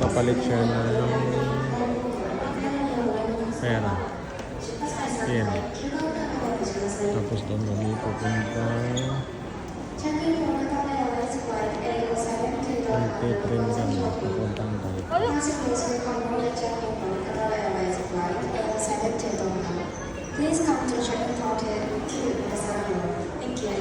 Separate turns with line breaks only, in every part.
Nakapalit siya ng pera. Yan. Tapos doon kami pupunta. Nagtitrain kami. Pupuntang tayo.
Please come to check-in counter Q in the center. Thank you.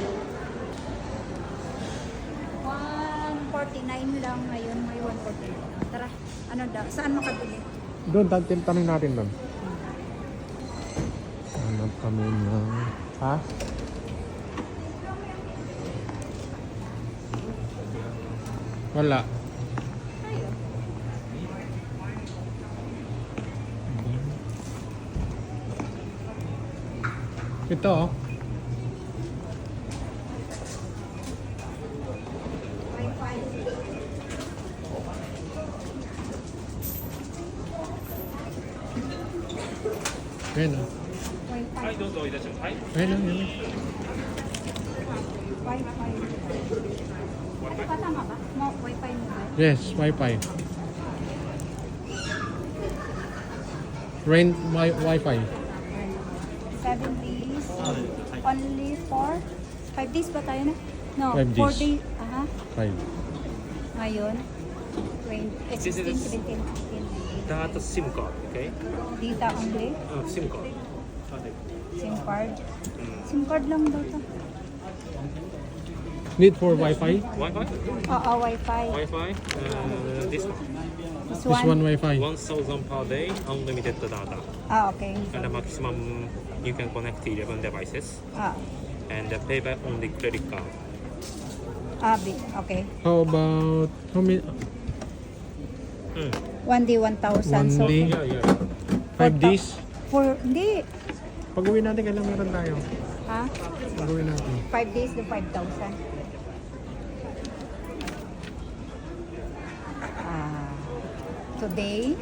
149 lang ngayon, may 149. Tara, ano daw? Saan makabili?
Doon, tanong natin doon. Hanap kami ng... Ha? Wala.
Ayun.
Ito oh.
Wi-Fi.
Ayan oh.
Wi-Fi.
Ayan oh, ayan oh.
Wi-Fi. Ate, patama ba? Wi-Fi mo ba?
Yes, Wi-Fi. Rent Wi-Fi.
7 days. Only for 5 days ba tayo na? No,
5
4
days.
days. Aha.
5.
Ngayon, 16, 17, 18.
Data SIM card, okay?
Data only.
SIM card.
SIM card. SIM card lang daw to.
Need for Wi-Fi?
Wi-Fi?
Oo, Wi-Fi.
Wi-Fi? This one.
This
This one Wi-Fi.
1000 per day, unlimited data.
Ah, okay.
And the maximum you can connect to 11 devices.
Ah,
And pay by only credit card.
okay.
How about... How many...
1 day, 1,000. So,
One day?
Yeah.
5 days?
Hindi.
Pag-uwi natin, kailan meron tayo?
Ha?
Pag-uwi natin.
5 days to 5,000. Today,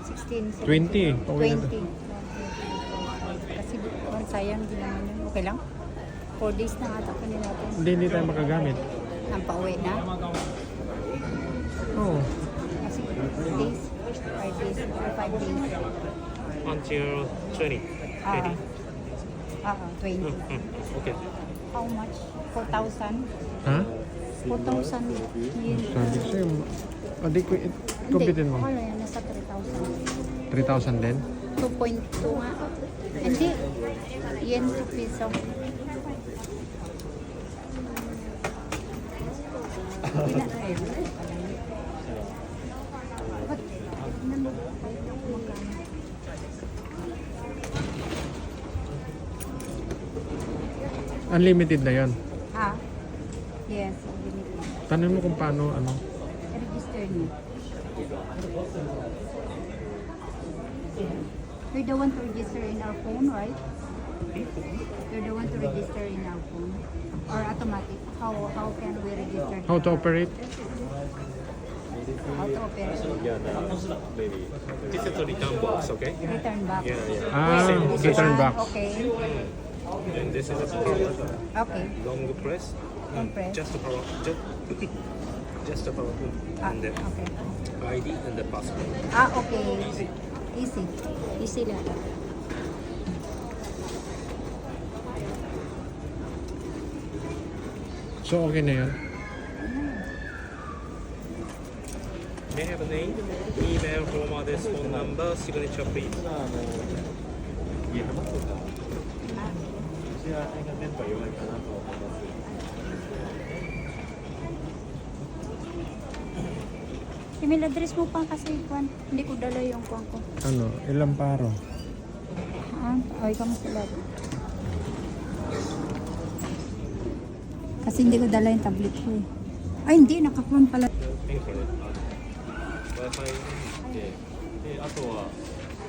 16,
20. Pauwi na
20. Kasi sayang din naman yun. Okay lang? 4 days na ata kunin natin.
Hindi tayo makagamit.
Ang pauwi na.
Oo.
Kasi 6 days, 5 days, or 5 days.
Until 20.
Ah, 20.
Okay.
How much? 4,000?
Ha?
4,000 yun.
Sabi ko sa'yo, hindi ko, kumpitin mo.
Wala yan, nasa 3,000.
3,000 din?
2.2 nga. Hindi. Yen to piso.
Unlimited na yon.
Ah, yes. Unlimited.
Tanong mo kung paano, ano.
Register niyo. You're the one to register in our phone, right? You're the one to register in our phone. Or automatic? How can we register?
How to operate?
How to operate?
This is a return box, okay?
Return back.
Ah,
This
return
one,
box.
Okay.
And this is a power.
Okay.
Long press.
Long press.
Just a power. Just a power.
Ah,
And then
okay.
ID and the password.
Ah, okay.
Easy.
Easy. Easy lang.
So, okay na yun.
May I have a name, email, home address, phone number, signature please.
Email address mo pa kasi, Juan. Hindi ko dala yung kuwan ko.
Ano, ilang paro?
Ay, kamusta lahat? Kasi hindi ko dala yung tablet ko eh. Ay, hindi. Nakakuhan pala.
Thank you. Wi-Fi で、あとは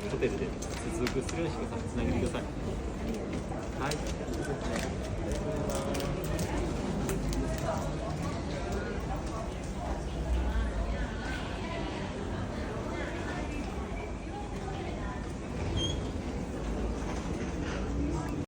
ホテルで接続するようにしてください。つなげてください。はい。